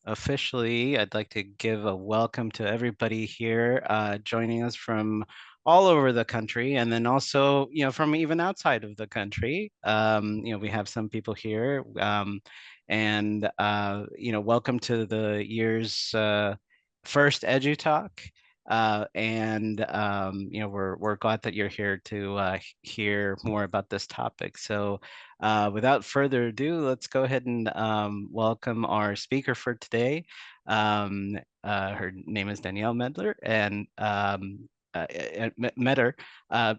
officially, I'd like to give a welcome to everybody here joining us from all over the country, and then also, from even outside of the country. We have some people here, and welcome to the year's first Edu Talk. We're glad that you're here to hear more about this topic. So without further ado, let's go ahead and welcome our speaker for today. Her name is Danielle Medler and Meder. Uh,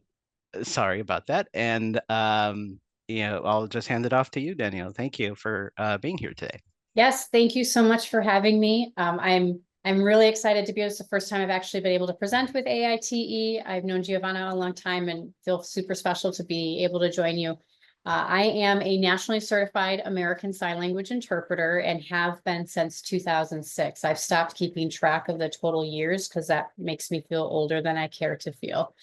sorry about that. And I'll just hand it off to you, Danielle. Thank you for being here today. Yes, thank you so much for having me. I'm really excited to be here. It's the first time I've actually been able to present with AAITE. I've known Giovanna a long time and feel super special to be able to join you. I am a nationally certified American Sign Language interpreter and have been since 2006. I've stopped keeping track of the total years because that makes me feel older than I care to feel.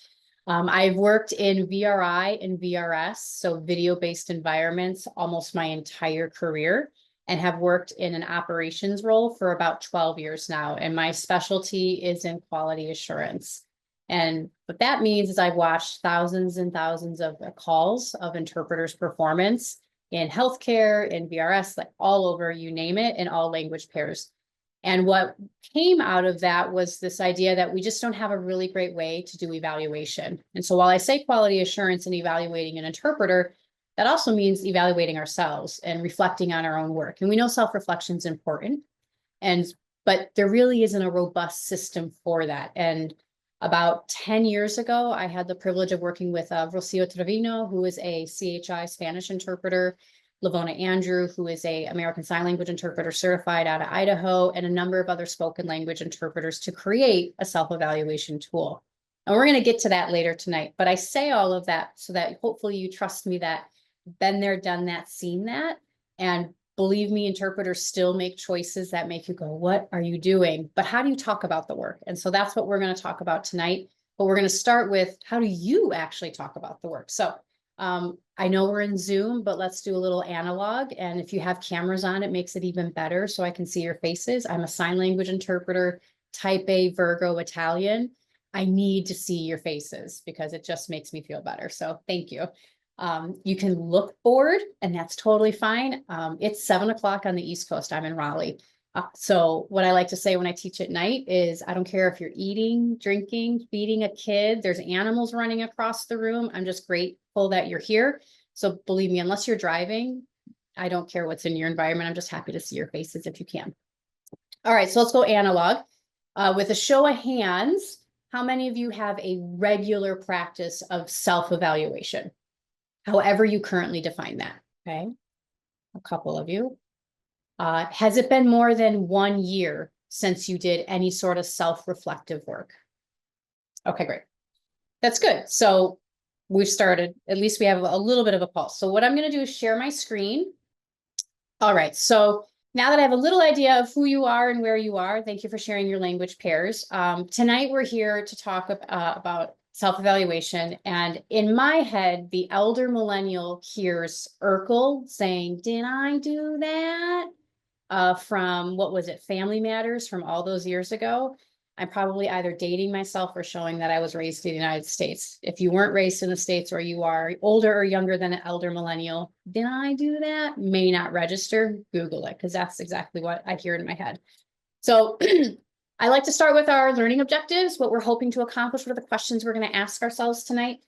I've worked in VRI and VRS, so video-based environments, almost my entire career, and have worked in an operations role for about 12 years now. And my specialty is in quality assurance. And what that means is I've watched thousands and thousands of calls of interpreters' performance in healthcare, in VRS, like all over, you name it, in all language pairs. And what came out of that was this idea that we just don't have a really great way to do evaluation. And so while I say quality assurance and evaluating an interpreter, that also means evaluating ourselves and reflecting on our own work. And we know self-reflection is important, but there really isn't a robust system for that. And about 10 years ago, I had the privilege of working with Rocio Trevino, who is a CHI Spanish interpreter, Lavona Andrew, who is a American Sign Language interpreter certified out of Idaho, and a number of other spoken language interpreters to create a self-evaluation tool. And we're going to get to that later tonight. But I say all of that so that hopefully you trust me that been there, done that, seen that. And believe me, interpreters still make choices that make you go, what are you doing? But how do you talk about the work? And so that's what we're going to talk about tonight. But we're going to start with, how do you actually talk about the work? So I know we're in Zoom, but let's do a little analog. And if you have cameras on, it makes it even better so I can see your faces. I'm a sign language interpreter, type A, Virgo, Italian. I need to see your faces because it just makes me feel better. So thank you. You can look bored, and that's totally fine. It's 7 o'clock on the East Coast. I'm in Raleigh. So what I like to say when I teach at night is, I don't care if you're eating, drinking, feeding a kid, there's animals running across the room. I'm just grateful that you're here. So believe me, unless you're driving, I don't care what's in your environment. I'm just happy to see your faces if you can. All right, so let's go analog. With a show of hands, how many of you have a regular practice of self-evaluation? However you currently define that, okay? A couple of you. Has it been more than 1 year since you did any sort of self-reflective work? Okay, great. That's good. So we've started, at least we have a little bit of a pulse. So what I'm going to do is share my screen. All right, so now that I have a little idea of who you are and where you are, thank you for sharing your language pairs. Tonight we're here to talk about self-evaluation. And in my head, the elder millennial hears Urkel saying, did I do that? From, what was it, Family Matters from all those years ago. I'm probably either dating myself or showing that I was raised in the United States. If you weren't raised in the States, or you are older or younger than an elder millennial, did I do that? May not register. Google it, because that's exactly what I hear in my head. So I like to start with our learning objectives, what we're hoping to accomplish, what are the questions we're going to ask ourselves tonight.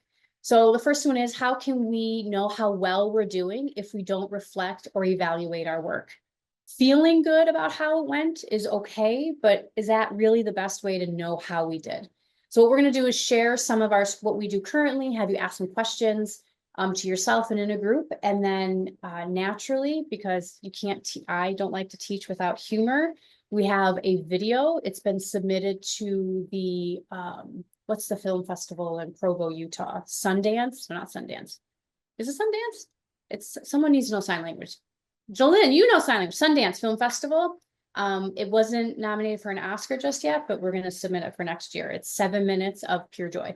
So the first one is, how can we know how well we're doing if we don't reflect or evaluate our work? Feeling good about how it went is okay, but is that really the best way to know how we did? So what we're going to do is share some of what we do currently, have you ask some questions to yourself and in a group, and then naturally, because you can't, I don't like to teach without humor, we have a video. It's been submitted to the, what's the film festival in Provo, Utah? Sundance? No, not Sundance. Is it Sundance? It's, someone needs to know sign language. Jolynn, you know sign language. Sundance Film Festival. It wasn't nominated for an Oscar just yet, but we're going to submit it for next year. It's 7 minutes of pure joy.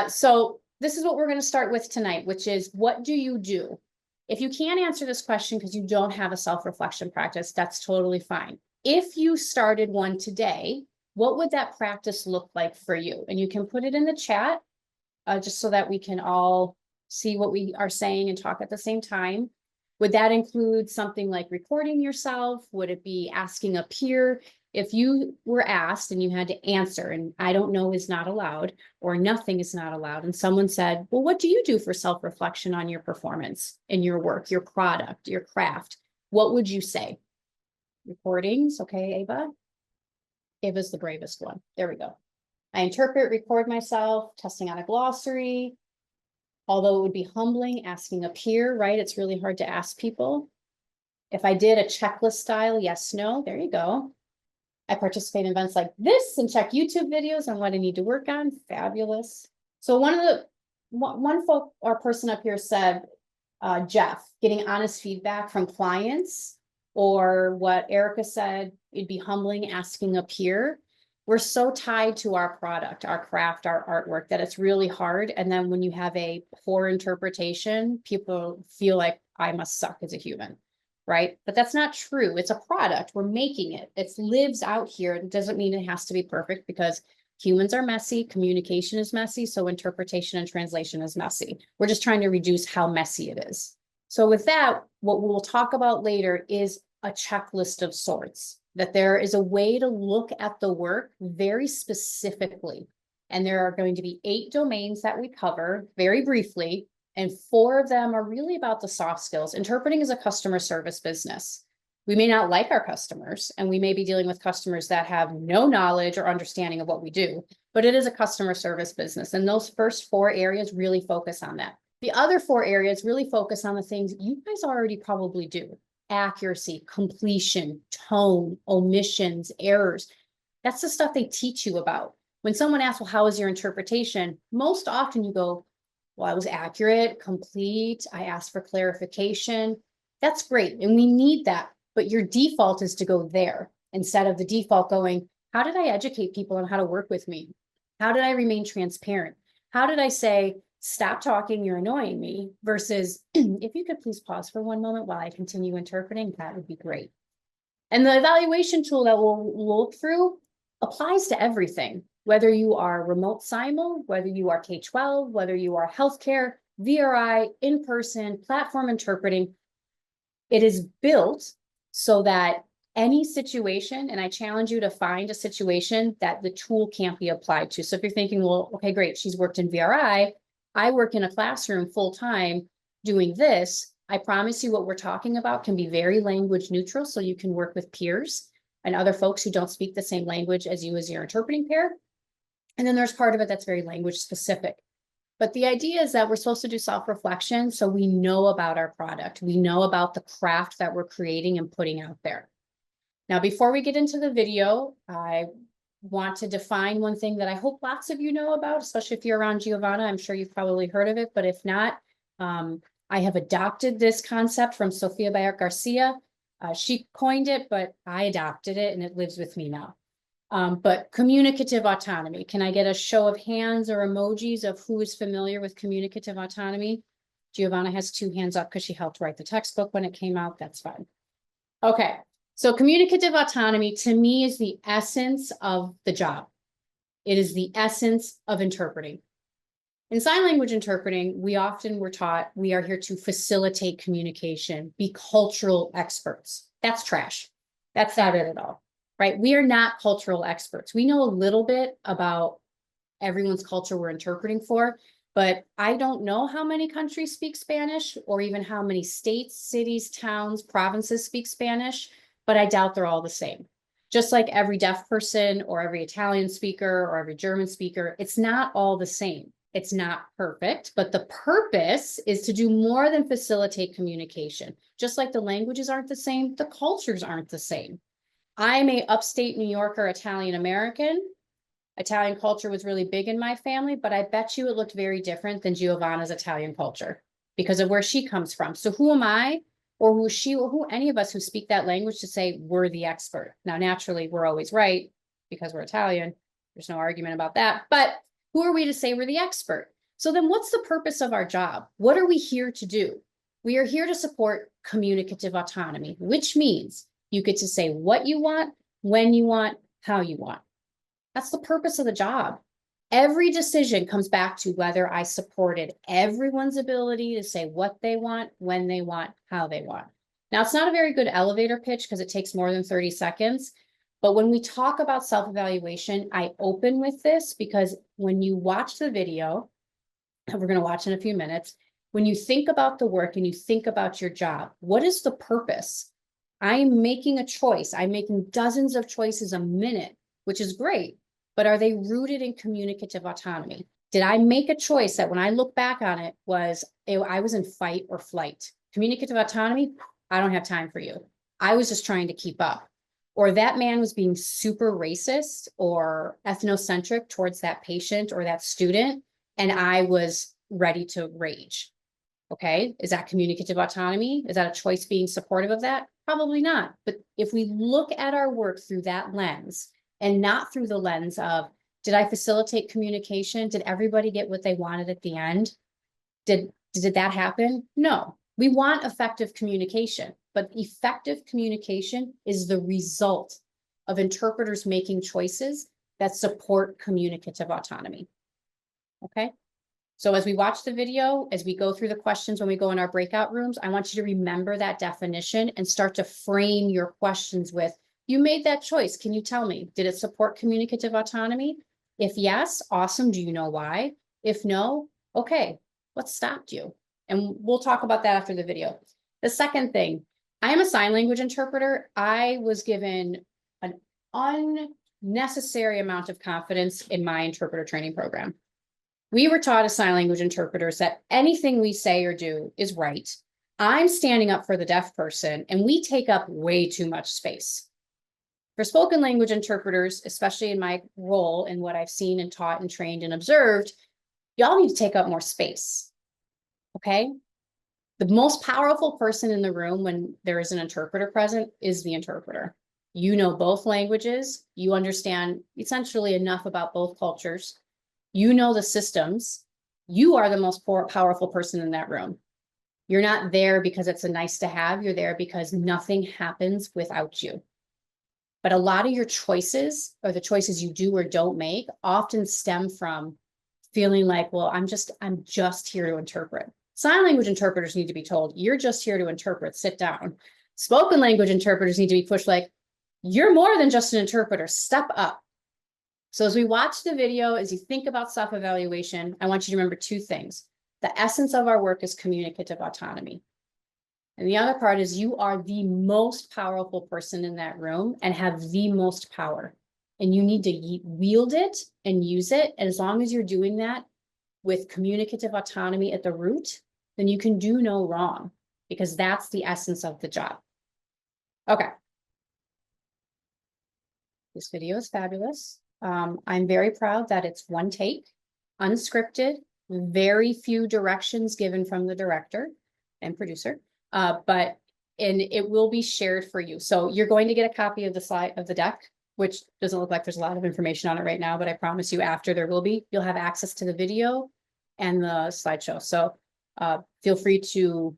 So this is what we're going to start with tonight, which is, what do you do If you can't answer this question because you don't have a self-reflection practice, that's totally fine. If you started one today, what would that practice look like for you? And you can put it in the chat, just so that we can all see what we are saying and talk at the same time. Would that include something like recording yourself? Would it be asking a peer? If you were asked and you had to answer, and I don't know is not allowed, or nothing is not allowed, and someone said, well, what do you do for self-reflection on your performance in your work, your product, your craft? What would you say? Recordings, okay, Ava? Ava's the bravest one. There we go. I interpret, record myself, testing on a glossary. Although it would be humbling asking a peer, right? It's really hard to ask people. If I did a checklist style, yes, no, there you go. I participate in events like this and check YouTube videos on what I need to work on. Fabulous. So one folk or person up here said, Jeff, getting honest feedback from clients, or what Erica said, it'd be humbling asking a peer. We're so tied to our product, our craft, our artwork, that it's really hard. And then when you have a poor interpretation, people feel like I must suck as a human, right? But that's not true. It's a product. We're making it. It lives out here. It doesn't mean it has to be perfect, because humans are messy. Communication is messy. So interpretation and translation is messy. We're just trying to reduce how messy it is. So with that, what we'll talk about later is a checklist of sorts, that there is a way to look at the work very specifically. And there are going to be 8 domains that we cover very briefly, and 4 of them are really about the soft skills. Interpreting is a customer service business. We may not like our customers, and we may be dealing with customers that have no knowledge or understanding of what we do, but it is a customer service business. And those first 4 areas really focus on that. The other 4 areas really focus on the things you guys already probably do: accuracy, completion, tone, omissions, errors. That's the stuff they teach you about. When someone asks, well, how was your interpretation? Most often you go, well, I was accurate, complete. I asked for clarification. That's great. And we need that. But your default is to go there instead of the default going, how did I educate people on how to work with me? How did I remain transparent? How did I say, stop talking, you're annoying me, versus if you could please pause for one moment while I continue interpreting, that would be great. And the evaluation tool that we'll look through applies to everything, whether you are remote simul, whether you are K-12, whether you are healthcare, VRI, in-person, platform interpreting. It is built so that any situation, and I challenge you to find a situation that the tool can't be applied to. So if you're thinking, well, okay, great, she's worked in VRI, I work in a classroom full time doing this. I promise you what we're talking about can be very language neutral, so you can work with peers and other folks who don't speak the same language as you as your interpreting pair. And then there's part of it that's very language specific. But the idea is that we're supposed to do self-reflection so we know about our product. We know about the craft that we're creating and putting out there. Now, before we get into the video, I want to define one thing that I hope lots of you know about, especially if you're around Giovanna. I'm sure you've probably heard of it, but if not, I have adopted this concept from Sofia Bayer Garcia. She coined it, but I adopted it and it lives with me now. But communicative autonomy. Can I get a show of hands or emojis of who is familiar with communicative autonomy? Giovanna has 2 hands up because she helped write the textbook when it came out. That's fine. Okay. So communicative autonomy to me is the essence of the job. It is the essence of interpreting. In sign language interpreting, we often were taught we are here to facilitate communication, be cultural experts. That's trash. That's not it at all, right? We are not cultural experts. We know a little bit about everyone's culture we're interpreting for, but I don't know how many countries speak Spanish, or even how many states, cities, towns, provinces speak Spanish, but I doubt they're all the same. Just like every deaf person or every Italian speaker or every German speaker, it's not all the same. It's not perfect, but the purpose is to do more than facilitate communication. Just like the languages aren't the same, the cultures aren't the same. I'm a upstate New Yorker, Italian American. Italian culture was really big in my family, but I bet you it looked very different than Giovanna's Italian culture because of where she comes from. So who am I, or who is she, or who any of us who speak that language to say we're the expert? Now, naturally, we're always right because we're Italian. There's no argument about that. But who are we to say we're the expert? So then what's the purpose of our job? What are we here to do? We are here to support communicative autonomy, which means you get to say what you want, when you want, how you want. That's the purpose of the job. Every decision comes back to whether I supported everyone's ability to say what they want, when they want, how they want. Now, it's not a very good elevator pitch because it takes more than 30 seconds. But when we talk about self-evaluation, I open with this because when you watch the video, and we're going to watch in a few minutes, when you think about the work and you think about your job, what is the purpose? I'm making a choice. I'm making dozens of choices a minute, which is great, but are they rooted in communicative autonomy? Did I make a choice that when I look back on it I was in fight or flight? Communicative autonomy, I don't have time for you. I was just trying to keep up. Or that man was being super racist or ethnocentric towards that patient or that student, and I was ready to rage. Okay, is that communicative autonomy? Is that a choice being supportive of that? Probably not. But if we look at our work through that lens and not through the lens of, did I facilitate communication? Did everybody get what they wanted at the end? Did that happen? No. We want effective communication, but effective communication is the result of interpreters making choices that support communicative autonomy. Okay. So as we watch the video, as we go through the questions when we go in our breakout rooms, I want you to remember that definition and start to frame your questions with, you made that choice. Can you tell me, did it support communicative autonomy? If yes, awesome. Do you know why? If no, okay, what stopped you? And we'll talk about that after the video. The second thing, I am a sign language interpreter. I was given an unnecessary amount of confidence in my interpreter training program. We were taught as sign language interpreters that anything we say or do is right. I'm standing up for the deaf person, and we take up way too much space. For spoken language interpreters, especially in my role and what I've seen and taught and trained and observed, y'all need to take up more space. Okay? The most powerful person in the room when there is an interpreter present is the interpreter. You know both languages. You understand essentially enough about both cultures. You know the systems. You are the most powerful person in that room. You're not there because it's a nice to have. You're there because nothing happens without you. But a lot of your choices, or the choices you do or don't make, often stem from feeling like, well, I'm just here to interpret. Sign language interpreters need to be told, you're just here to interpret, sit down. Spoken language interpreters need to be pushed like, you're more than just an interpreter, step up. So as we watch the video, as you think about self-evaluation, I want you to remember two things. The essence of our work is communicative autonomy. And the other part is you are the most powerful person in that room and have the most power. And you need to wield it and use it. And as long as you're doing that with communicative autonomy at the root, then you can do no wrong, because that's the essence of the job. Okay. This video is fabulous. I'm very proud that it's one take, unscripted, very few directions given from the director and producer, and it will be shared for you. So you're going to get a copy of the slide of the deck, which doesn't look like there's a lot of information on it right now, but I promise you after you'll have access to the video and the slideshow. So feel free to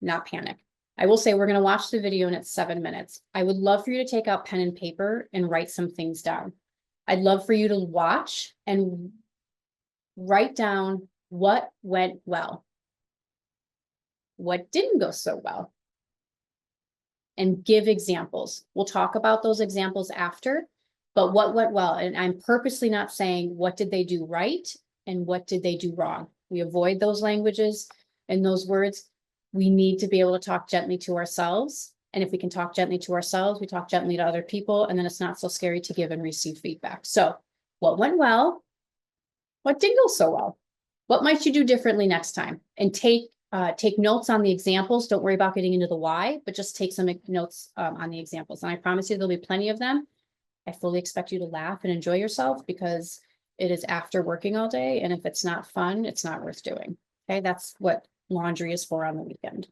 not panic. I will say we're going to watch the video and it's 7 minutes. I would love for you to take out pen and paper and write some things down. I'd love for you to watch and write down what went well, what didn't go so well, and give examples. We'll talk about those examples after, but what went well. And I'm purposely not saying what did they do right and what did they do wrong. We avoid those languages and those words. We need to be able to talk gently to ourselves. And if we can talk gently to ourselves, we talk gently to other people, and then it's not so scary to give and receive feedback. So what went well? What didn't go so well? What might you do differently next time? And take notes on the examples. Don't worry about getting into the why, but just take some notes on the examples. And I promise you there'll be plenty of them. I fully expect you to laugh and enjoy yourself, because it is after working all day. And if it's not fun, it's not worth doing. Okay, that's what laundry is for on the weekend.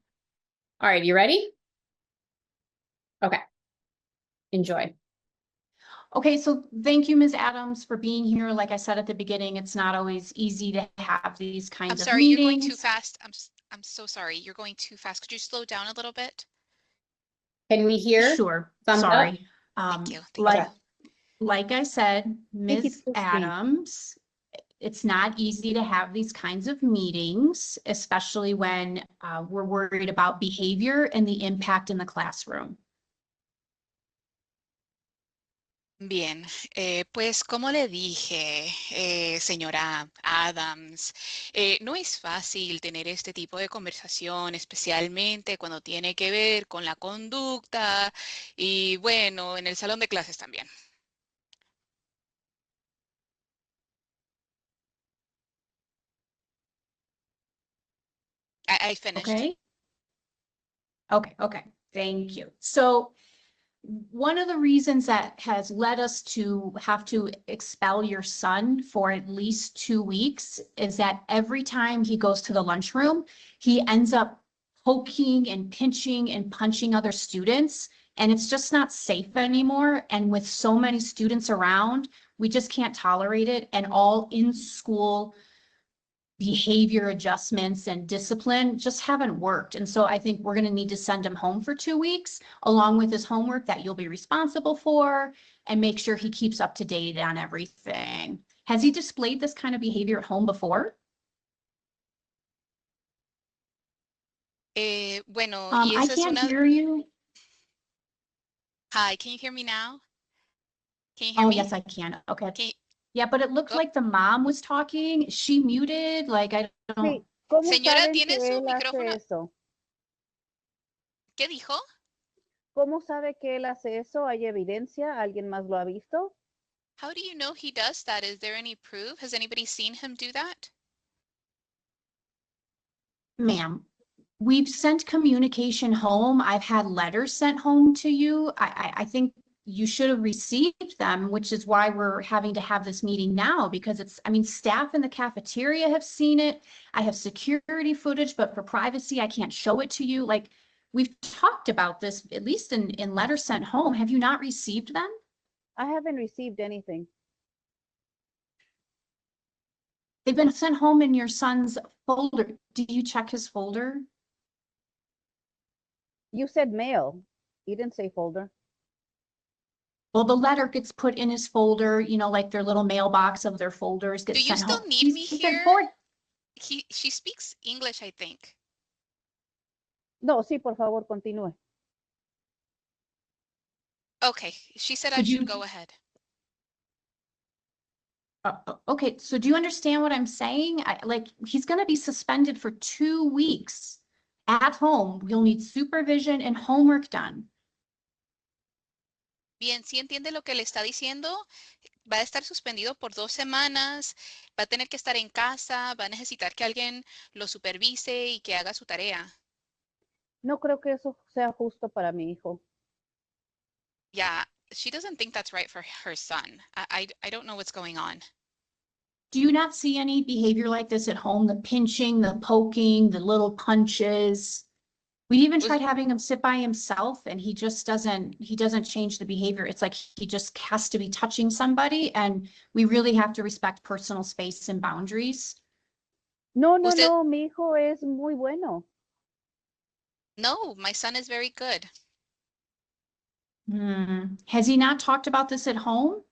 All right, you ready? Okay, enjoy. Okay, so thank you, Ms. Adams, for being here. Like I said at the beginning, it's not always easy to have these kinds of meetings. I'm sorry, you're going too fast. I'm so sorry. You're going too fast. Could you slow down a little bit? Can we hear? Sure, Thumbs up? sorry. Thank you. Like I said, Make it Ms. full screen. Adams, it's not easy to have these kinds of meetings, especially when we're worried about behavior and the impact in the classroom. Bien, pues como le dije, señora Adams, no es fácil tener este tipo de conversación, especialmente cuando tiene que ver con la conducta y bueno, en el salón de clases también. I finished. Okay, thank you. So one of the reasons that has led us to have to expel your son for at least 2 weeks is that every time he goes to the lunchroom, he ends up poking and pinching and punching other students, and it's just not safe anymore. And with so many students around, we just can't tolerate it. And all in school behavior adjustments and discipline just haven't worked. And so I think we're going to need to send him home for 2 weeks, along with his homework that you'll be responsible for, and make sure he keeps up to date on everything. Has he displayed this kind of behavior at home before? Bueno, y I esa es can't una... hear you. Hi, can you hear me now? Can you hear Oh, me? yes, I can. Okay. Can you- Yeah, but it looked Oh. like the mom was talking. Is she muted? Like, I don't. Sí, ¿cómo Señora, saben ¿tiene que su él micrófono? hace eso? ¿Qué dijo? ¿Cómo sabe que él hace eso? ¿Hay evidencia? ¿Alguien más lo ha visto? How do you know he does that? Is there any proof? Has anybody seen him do that? Ma'am, we've sent communication home. I've had letters sent home to you. I think you should have received them, which is why we're having to have this meeting now, because it's, I mean, staff in the cafeteria have seen it. I have security footage, but for privacy, I can't show it to you. Like, we've talked about this, at least in letters sent home. Have you not received them? I haven't received anything. They've been sent home in your son's folder. Did you check his folder? You said mail. You didn't say folder. Well, the letter gets put in his folder, you know, like their little mailbox of their folders Do gets you sent still home. need me He's been here? forward- She speaks English, I think. No, sí, por favor, continúe. Okay, she said I Could should you- go ahead. Okay, so do you understand what I'm saying? Like, he's gonna be suspended for 2 weeks at home. You'll need supervision and homework done. Bien, ¿sí entiende lo que le está diciendo? Va a estar suspendido por 2 semanas, va a tener que estar en casa, va a necesitar que alguien lo supervise y que haga su tarea. No creo que eso sea justo para mi hijo. Yeah, she doesn't think that's right for her son. I don't know what's going on. Do you not see any behavior like this at home? The pinching, the poking, the little punches? We even tried having him sit by himself and he just doesn't change the behavior. It's like he just has to be touching somebody, and we really have to respect personal space and boundaries. No, no, Usted- no, mi hijo es muy bueno. No, my son is very good. Has he not talked about this at home?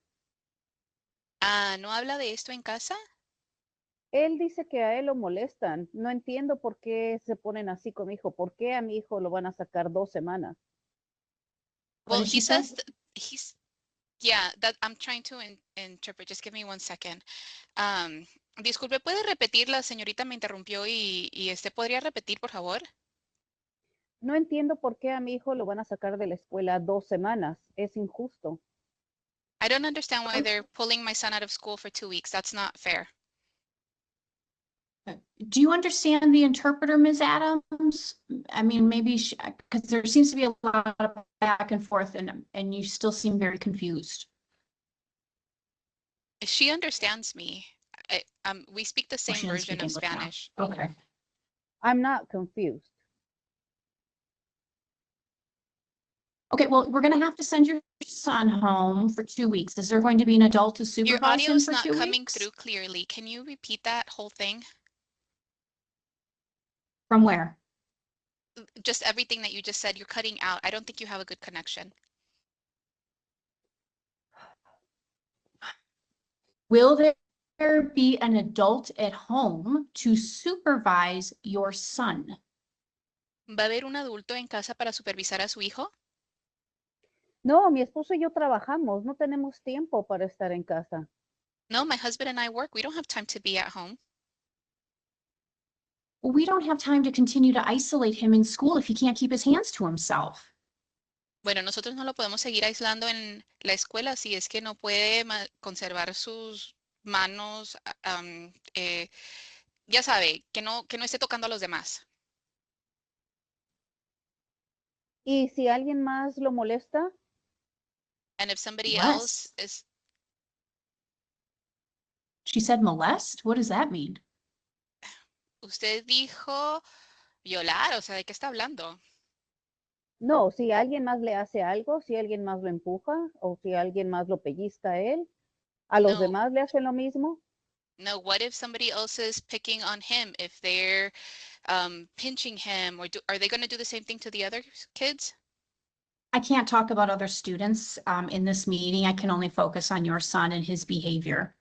¿No habla de esto en casa? Él dice que a él lo molestan. No entiendo por qué se ponen así con mi hijo. ¿Por qué a mi hijo lo van a sacar 2 semanas? What Well, did he she say? says he's, yeah, that I'm trying to interpret. Just give me 1 second. Disculpe, ¿puede repetir? La señorita me interrumpió y ¿podría repetir, por favor? No entiendo por qué a mi hijo lo van a sacar de la escuela 2 semanas. Es injusto. I don't understand why they're pulling my son out of school for 2 weeks. That's not fair. Do you understand the interpreter, Ms. Adams? I mean, maybe, because there seems to be a lot of back and forth, and you still seem very confused. She understands me. We speak the Oh, same she doesn't version speak of English now. Spanish. Okay. I'm not confused. Okay, well, we're gonna have to send your son home for 2 weeks. Is there going to be an adult to Your supervise audio him is for not 2 coming weeks? through clearly. Can you repeat that whole thing? From where? Just everything that you just said, you're cutting out. I don't think you have a good connection. Will there be an adult at home to supervise your son? ¿Va a haber un adulto en casa para supervisar a su hijo? No, mi esposo y yo trabajamos, no tenemos tiempo para estar en casa. No, my husband and I work. We don't have time to be at home. We don't have time to continue to isolate him in school if he can't keep his hands to himself. Bueno, nosotros no lo podemos seguir aislando en la escuela si es que no puede conservar sus manos, ya sabe, que no esté tocando a los demás. Y si alguien más lo molesta, And if somebody Yes. else is, She said molest? What does that mean? usted dijo violar, o sea, ¿de qué está hablando? no, si alguien más le hace algo, si alguien más lo empuja o si alguien más lo pellizca a él, ¿a los No. demás le hacen lo mismo? No, what if somebody else is picking on him? If they're pinching him, or are they going to do the same thing to the other kids? I can't talk about other students in this meeting. I can only focus on your son and his behavior.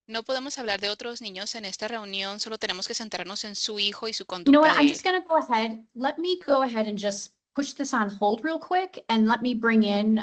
No podemos hablar de otros niños en esta reunión, solo tenemos que centrarnos en su hijo y su You know conducta what? I'm de just going to go ahead. Let me go ahead and just push this on hold real quick and let me bring in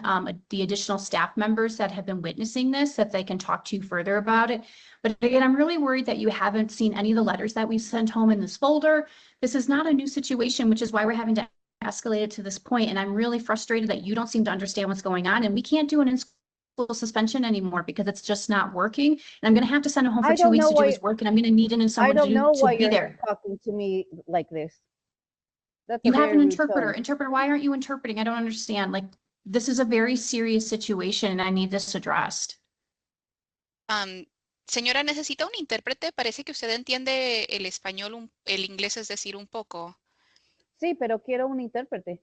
the additional staff members that have been witnessing this, that they can talk to you further about it. But again, I'm really worried that you haven't seen any of the letters that we sent home in this folder. This is not a new situation, which is why we're having to escalate it to this point. And I'm really frustrated that you don't seem to understand what's going on. And we can't do an in-school suspension anymore because it's just not working. And I'm going to have to send him home for I 2 don't weeks know to do why- his work. And I'm going to need I don't know someone why to be you're there. talking to me like this. That's a You have very an rude interpreter. tone. Interpreter, why aren't you interpreting? I don't understand. Like, this is a very serious situation and I need this addressed. Señora, necesita un intérprete. Parece que usted entiende el español, el inglés, es decir, un poco. Sí, pero quiero un intérprete.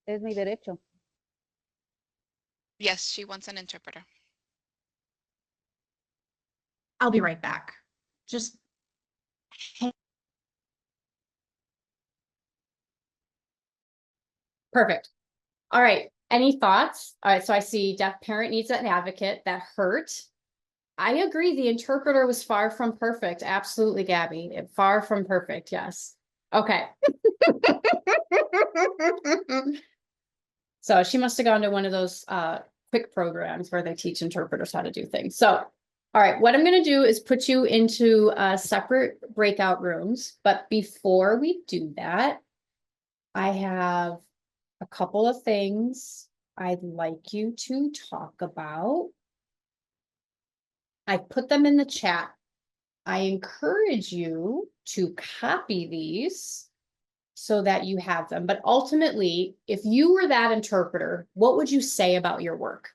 Es mi derecho. Yes, she wants an interpreter. I'll be right back. Just Perfect. All right. Any thoughts? All right. So I see deaf parent needs an advocate. That hurt. I agree. The interpreter was far from perfect. Absolutely, Gabby. Far from perfect. Yes. Okay. So she must have gone to one of those quick programs where they teach interpreters how to do things. So, all right, what I'm going to do is put you into separate breakout rooms. But before we do that, I have a couple of things I'd like you to talk about. I put them in the chat. I encourage you to copy these so that you have them. But ultimately, if you were that interpreter, what would you say about your work?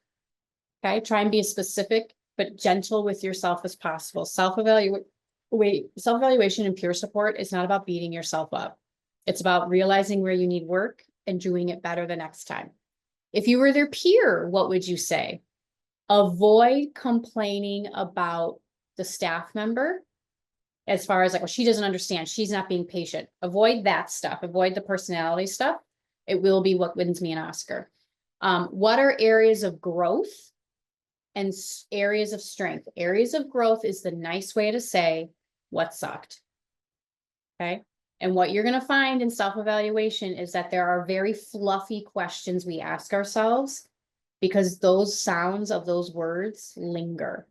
Okay, try and be as specific but gentle with yourself as possible. Self-evaluation and peer support is not about beating yourself up. It's about realizing where you need work and doing it better the next time. If you were their peer, what would you say? Avoid complaining about the staff member as far as like, well, she doesn't understand, she's not being patient. Avoid that stuff. Avoid the personality stuff. It will be what wins me an Oscar. What are areas of growth and areas of strength? Areas of growth is the nice way to say what sucked. Okay. And what you're going to find in self-evaluation is that there are very fluffy questions we ask ourselves because those sounds of those words linger.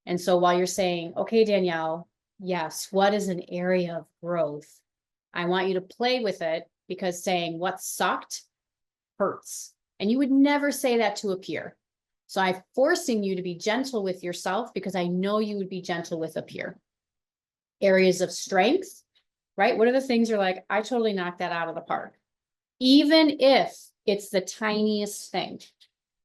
And so while you're saying, okay, Danielle, yes, what is an area of growth? I want you to play with it because saying what sucked hurts. And you would never say that to a peer. So I'm forcing you to be gentle with yourself because I know you would be gentle with a peer. Areas of strength, right? What are the things you're like, I totally knocked that out of the park, even if it's the tiniest thing.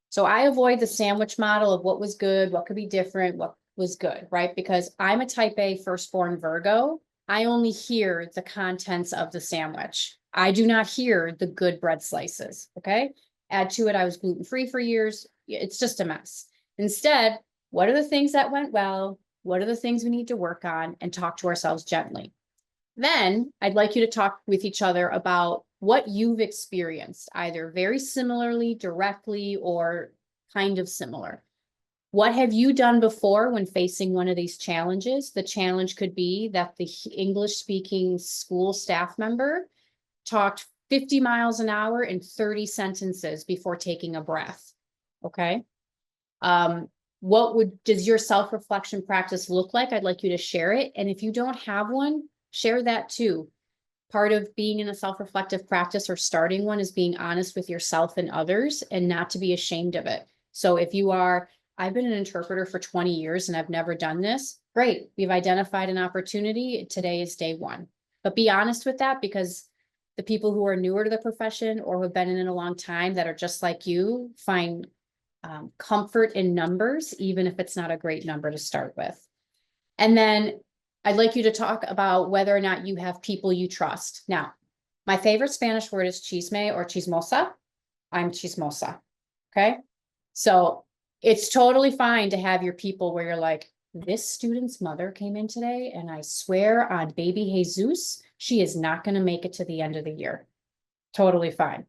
So I avoid the sandwich model of what was good, what could be different, what was good, right? Because I'm a type A firstborn Virgo. I only hear the contents of the sandwich. I do not hear the good bread slices, okay? Add to it, I was gluten-free for years. It's just a mess. Instead, what are the things that went well? What are the things we need to work on and talk to ourselves gently? Then I'd like you to talk with each other about what you've experienced, either very similarly, directly, or kind of similar. What have you done before when facing one of these challenges? The challenge could be that the English speaking school staff member talked 50 miles an hour in 30 sentences before taking a breath. Okay. Does your self-reflection practice look like? I'd like you to share it. And if you don't have one, share that too. Part of being in a self-reflective practice or starting one is being honest with yourself and others and not to be ashamed of it. So if you are, I've been an interpreter for 20 years and I've never done this, great. We've identified an opportunity. Today is day one. But be honest with that, because the people who are newer to the profession or who have been in it a long time that are just like you find comfort in numbers, even if it's not a great number to start with. And then I'd like you to talk about whether or not you have people you trust. Now, my favorite Spanish word is chisme or chismosa. I'm chismosa. Okay. So it's totally fine to have your people where you're like, this student's mother came in today and I swear on baby Jesus, she is not going to make it to the end of the year. Totally fine.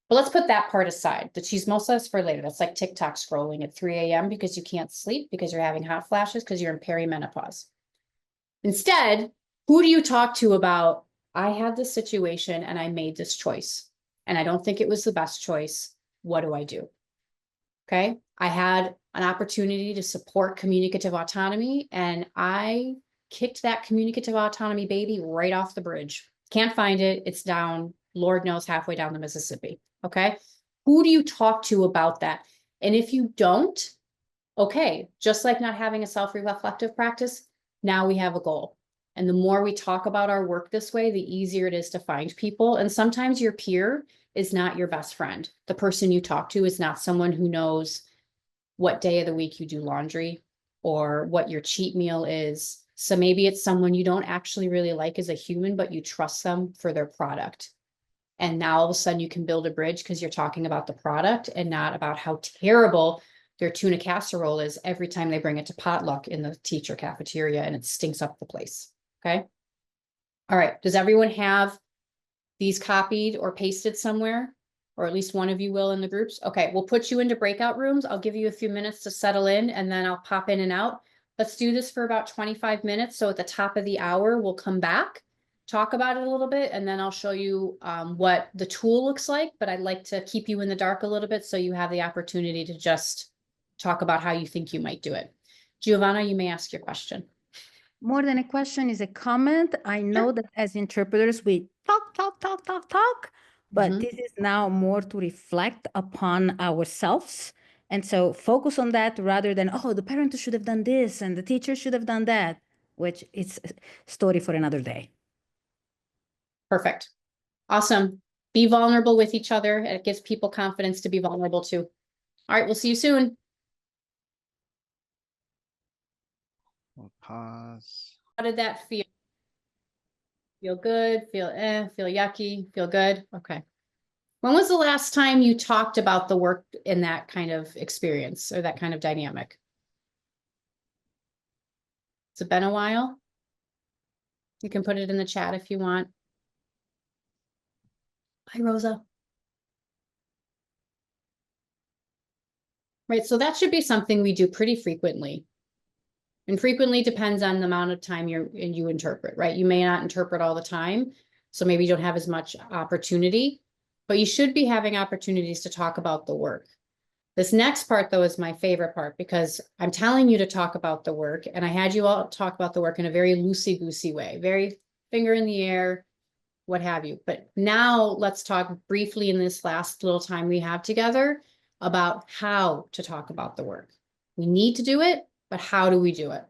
But let's put that part aside. The chismosa is for later. That's like TikTok scrolling at 3 a.m. because you can't sleep, because you're having hot flashes, because you're in perimenopause. Instead, who do you talk to about, I had this situation and I made this choice and I don't think it was the best choice. What do I do? Okay. I had an opportunity to support communicative autonomy and I kicked that communicative autonomy baby right off the bridge. Can't find it. It's down, Lord knows, halfway down the Mississippi. Okay. Who do you talk to about that? And if you don't, okay, just like not having a self-reflective practice, now we have a goal. And the more we talk about our work this way, the easier it is to find people. And sometimes your peer is not your best friend. The person you talk to is not someone who knows what day of the week you do laundry or what your cheat meal is. So maybe it's someone you don't actually really like as a human, but you trust them for their product. And now all of a sudden you can build a bridge because you're talking about the product and not about how terrible their tuna casserole is every time they bring it to potluck in the teacher cafeteria and it stinks up the place. Okay. All right. Does everyone have these copied or pasted somewhere? Or at least one of you will in the groups? Okay. We'll put you into breakout rooms. I'll give you a few minutes to settle in and then I'll pop in and out. Let's do this for about 25 minutes. So at the top of the hour, we'll come back, talk about it a little bit, and then I'll show you what the tool looks like. But I'd like to keep you in the dark a little bit so you have the opportunity to just talk about how you think you might do it. Giovanna, you may ask your question. More than a question is a comment. I know that as interpreters, we talk, but this is now more to reflect upon ourselves. And so focus on that rather than, oh, the parent should have done this and the teacher should have done that, which is a story for another day. Perfect. Awesome. Be vulnerable with each other. It gives people confidence to be vulnerable too. All right, we'll see you soon. We'll pause. How did that feel? Feel good? Feel feel yucky? Feel good? Okay. When was the last time you talked about the work in that kind of experience or that kind of dynamic? Has it been a while? You can put it in the chat if you want. Hi, Rosa. Right, so that should be something we do pretty frequently. And frequently depends on the amount of time you interpret, right? You may not interpret all the time, so maybe you don't have as much opportunity, but you should be having opportunities to talk about the work. This next part, though, is my favorite part because I'm telling you to talk about the work, and I had you all talk about the work in a very loosey-goosey way, very finger in the air, what have you. But now let's talk briefly in this last little time we have together about how to talk about the work. We need to do it, but how do we do it?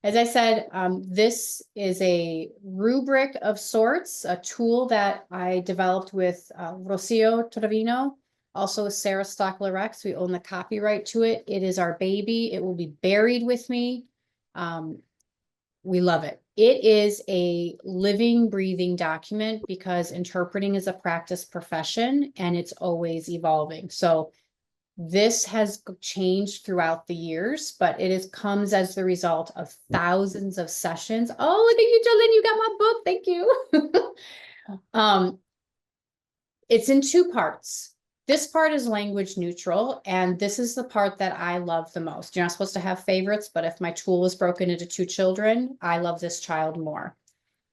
As I said, this is a rubric of sorts, a tool that I developed with Rocio Trevino, also with Sarah Stockler-Rex. We own the copyright to it. It is our baby. It will be buried with me. We love it. It is a living, breathing document because interpreting is a practice profession and it's always evolving. So This has changed throughout the years, but comes as the result of thousands of sessions. Oh, look at you, Jolene, you got my book. Thank you. It's in two parts. This part is language neutral, and this is the part that I love the most. You're not supposed to have favorites, but if my tool was broken into two children, I love this child more.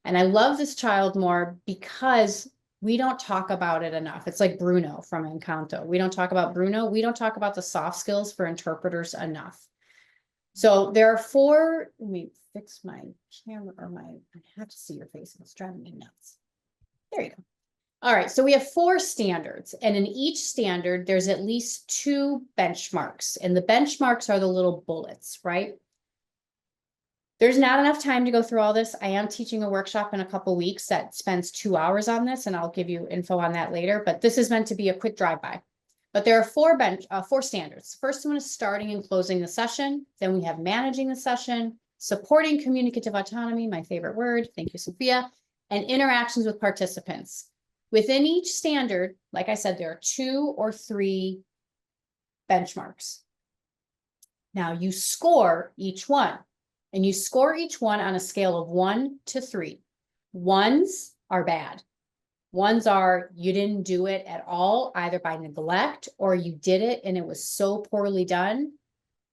And I love this child more because we don't talk about it enough. It's like Bruno from Encanto. We don't talk about Bruno. We don't talk about the soft skills for interpreters enough. So there are four, let me fix my camera or I have to see your face. It's driving me nuts. There you go. All right, so we have 4 standards, and in each standard, there's at least 2 benchmarks, and the benchmarks are the little bullets, right? There's not enough time to go through all this. I am teaching a workshop in a couple weeks that spends 2 hours on this, and I'll give you info on that later, but this is meant to be a quick drive-by. But there are 4 standards. First one is starting and closing the session. Then we have managing the session, supporting communicative autonomy, my favorite word, thank you, Sophia, and interactions with participants. Within each standard, like I said, there are 2 or 3 benchmarks. Now you score each one, and you score each one on a scale of 1 to 3. 1s are bad. 1s are you didn't do it at all, either by neglect or you did it and it was so poorly done,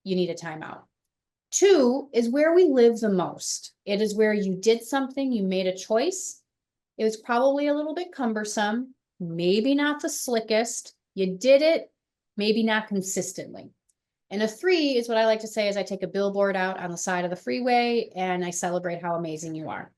you need a timeout. 2 is where we live the most. It is where you did something, you made a choice. It was probably a little bit cumbersome, maybe not the slickest. You did it, maybe not consistently. And a 3 is what I like to say is I take a billboard out on the side of the freeway and I celebrate how amazing you are.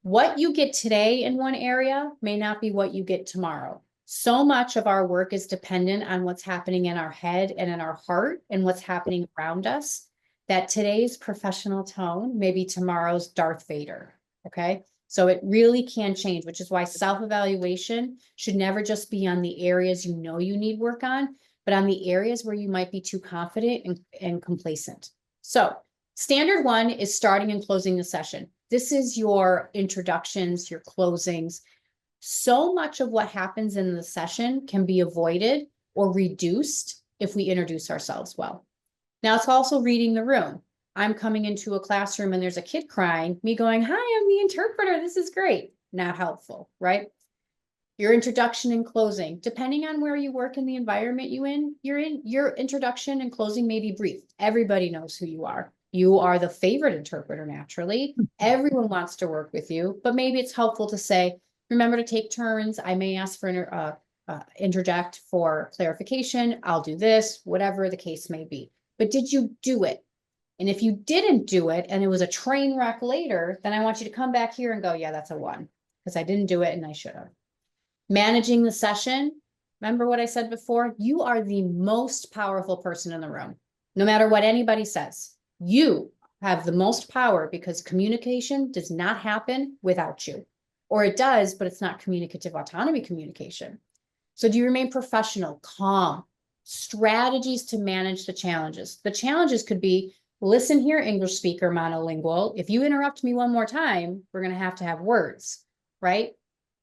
What you get today in one area may not be what you get tomorrow. So much of our work is dependent on what's happening in our head and in our heart and what's happening around us, that today's professional tone may be tomorrow's Darth Vader, okay? So it really can change, which is why self-evaluation should never just be on the areas you know you need work on, but on the areas where you might be too confident and complacent. So standard 1 is starting and closing the session. This is your introductions, your closings. So much of what happens in the session can be avoided or reduced if we introduce ourselves well. Now it's also reading the room. I'm coming into a classroom and there's a kid crying, me going, hi, I'm the interpreter. This is great. Not helpful, right? Your introduction and closing, depending on where you work in the environment you're in, your introduction and closing may be brief. Everybody knows who you are. You are the favorite interpreter naturally. Everyone wants to work with you, but maybe it's helpful to say, remember to take turns. I may ask for interject for clarification. I'll do this, whatever the case may be. But did you do it? And if you didn't do it and it was a train wreck later, then I want you to come back here and go, yeah, that's a 1 because I didn't do it and I should have. Managing the session. Remember what I said before? You are the most powerful person in the room. No matter what anybody says, you have the most power because communication does not happen without you. Or it does, but it's not communicative autonomy communication. So do you remain professional, calm, strategies to manage the challenges? The challenges could be, listen here, English speaker, monolingual. If you interrupt me one more time, we're going to have words, right?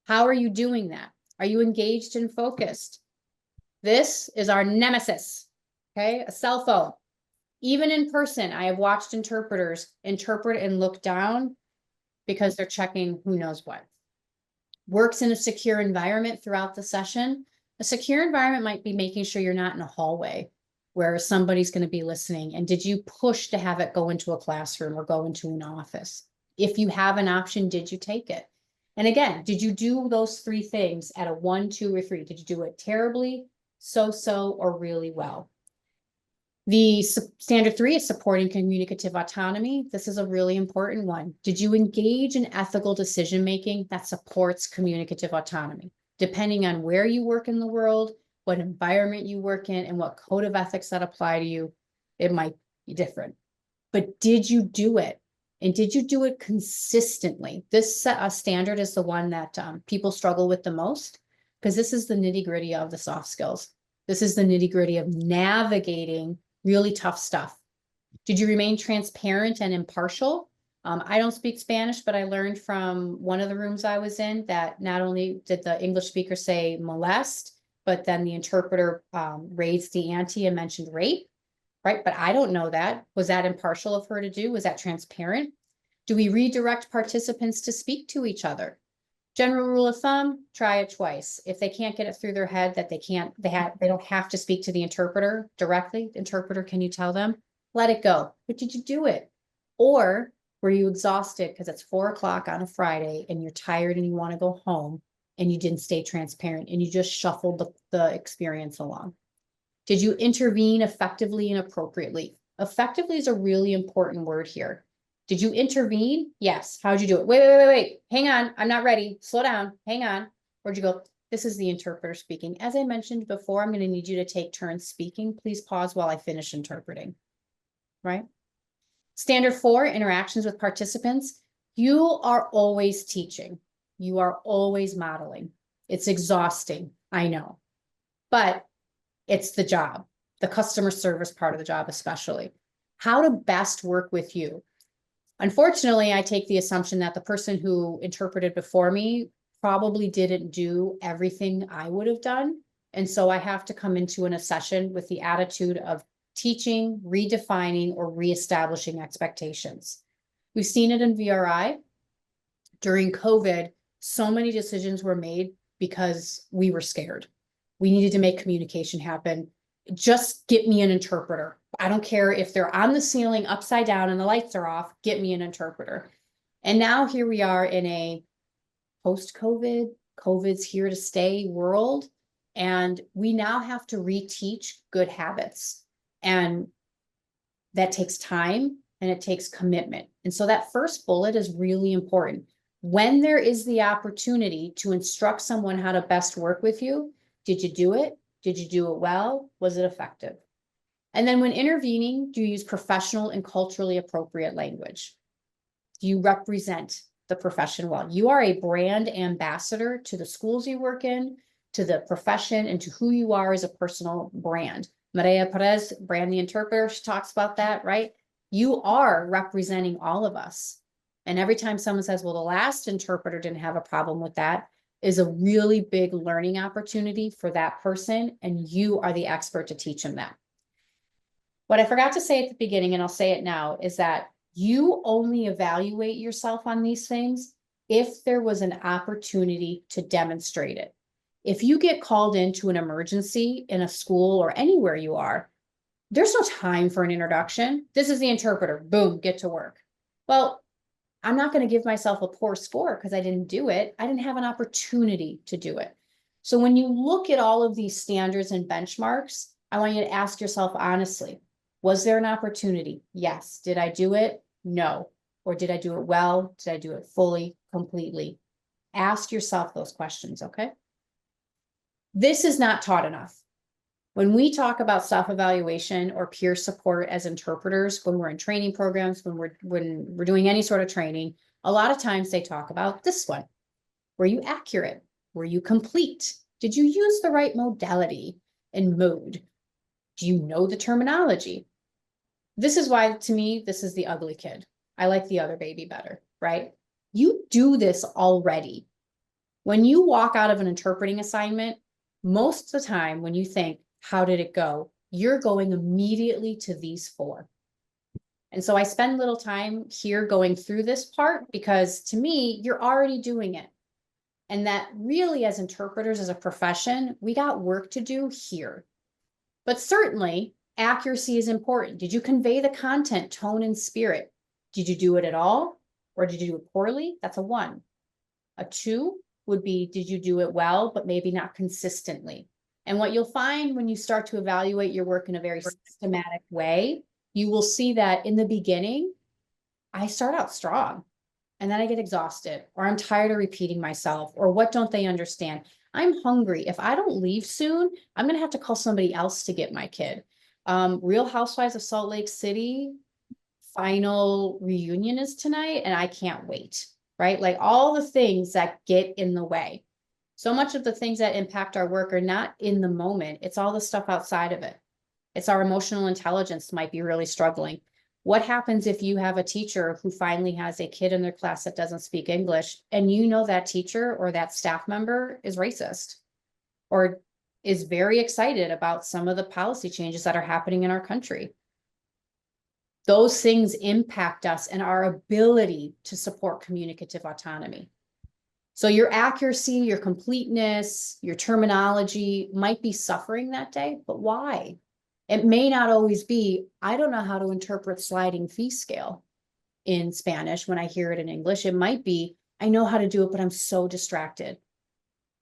How are you doing that? Are you engaged and focused? This is our nemesis, okay? A cell phone. Even in person, I have watched interpreters interpret and look down because they're checking who knows what. Works in a secure environment throughout the session. A secure environment might be making sure you're not in a hallway where somebody's going to be listening. And did you push to have it go into a classroom or go into an office? If you have an option, did you take it? And again, did you do those 3 things at a 1, 2, or 3? Did you do it terribly, so-so, or really well? The standard 3 is supporting communicative autonomy. This is a really important one. Did you engage in ethical decision-making that supports communicative autonomy? Depending on where you work in the world, what environment you work in, and what code of ethics that apply to you, it might be different. But did you do it? And did you do it consistently? This standard is the one that people struggle with the most because this is the nitty-gritty of the soft skills. This is the nitty-gritty of navigating really tough stuff. Did you remain transparent and impartial? I don't speak Spanish, but I learned from one of the rooms I was in that not only did the English speaker say molest, but then the interpreter raised the ante and mentioned rape, right? But I don't know that. Was that impartial of her to do? Was that transparent? Do we redirect participants to speak to each other? General rule of thumb, try it twice. If they can't get it through their head that they don't have to speak to the interpreter directly. Interpreter, can you tell them? Let it go. But did you do it? Or were you exhausted because it's 4 o'clock on a Friday and you're tired and you want to go home and you didn't stay transparent and you just shuffled the experience along? Did you intervene effectively and appropriately? Effectively is a really important word here. Did you intervene? Yes. How'd you do it? Wait. Hang on. I'm not ready. Slow down. Hang on. Where'd you go? This is the interpreter speaking. As I mentioned before, I'm going to need you to take turns speaking. Please pause while I finish interpreting. Right? Standard 4, interactions with participants. You are always teaching. You are always modeling. It's exhausting. I know. But it's the job, the customer service part of the job, especially. How to best work with you. Unfortunately, I take the assumption that the person who interpreted before me probably didn't do everything I would have done. And so I have to come into a session with the attitude of teaching, redefining, or reestablishing expectations. We've seen it in VRI. During COVID, so many decisions were made because we were scared. We needed to make communication happen. Just get me an interpreter. I don't care if they're on the ceiling upside down and the lights are off, get me an interpreter. And now here we are in a post-COVID, COVID's here to stay world. And we now have to reteach good habits. And that takes time and it takes commitment. And so that first bullet is really important. When there is the opportunity to instruct someone how to best work with you, did you do it? Did you do it well? Was it effective? And then when intervening, do you use professional and culturally appropriate language? Do you represent the profession well? You are a brand ambassador to the schools you work in, to the profession, and to who you are as a personal brand. Maria Perez, brand the interpreter, she talks about that, right? You are representing all of us. And every time someone says, well, the last interpreter didn't have a problem with that, is a really big learning opportunity for that person. And you are the expert to teach them that. What I forgot to say at the beginning, and I'll say it now, is that you only evaluate yourself on these things if there was an opportunity to demonstrate it. If you get called into an emergency in a school or anywhere you are, there's no time for an introduction. This is the interpreter. Boom, get to work. Well, I'm not going to give myself a poor score because I didn't do it. I didn't have an opportunity to do it. So when you look at all of these standards and benchmarks, I want you to ask yourself honestly, was there an opportunity? Yes. Did I do it? No. Or did I do it well? Did I do it fully, completely? Ask yourself those questions, okay? This is not taught enough. When we talk about self-evaluation or peer support as interpreters, when we're in training programs, when we're doing any sort of training, a lot of times they talk about this one. Were you accurate? Were you complete? Did you use the right modality and mode? Do you know the terminology? This is why, to me, this is the ugly kid. I like the other baby better, right? You do this already. When you walk out of an interpreting assignment, most of the time when you think, how did it go? You're going immediately to these 4. And so I spend little time here going through this part because to me, you're already doing it. And that really, as interpreters, as a profession, we got work to do here. But certainly, accuracy is important. Did you convey the content, tone, and spirit? Did you do it at all? Or did you do it poorly? That's a 1. A 2 would be, did you do it well, but maybe not consistently? And what you'll find when you start to evaluate your work in a very systematic way, you will see that in the beginning, I start out strong and then I get exhausted, or I'm tired of repeating myself, or what don't they understand? I'm hungry. If I don't leave soon, I'm going to have to call somebody else to get my kid. Real Housewives of Salt Lake City final reunion is tonight, and I can't wait, right? Like all the things that get in the way. So much of the things that impact our work are not in the moment. It's all the stuff outside of it. It's our emotional intelligence might be really struggling. What happens if you have a teacher who finally has a kid in their class that doesn't speak English, and you know that teacher or that staff member is racist or is very excited about some of the policy changes that are happening in our country. Those things impact us and our ability to support communicative autonomy. So your accuracy, your completeness, your terminology might be suffering that day, but why? It may not always be, I don't know how to interpret sliding fee scale in Spanish when I hear it in English. It might be, I know how to do it, but I'm so distracted.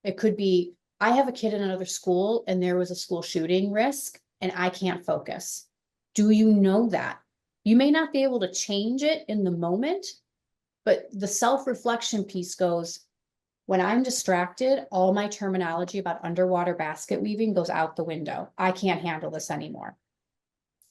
It could be, I have a kid in another school and there was a school shooting risk and I can't focus. Do you know that? You may not be able to change it in the moment, but the self-reflection piece goes, when I'm distracted, all my terminology about underwater basket weaving goes out the window. I can't handle this anymore.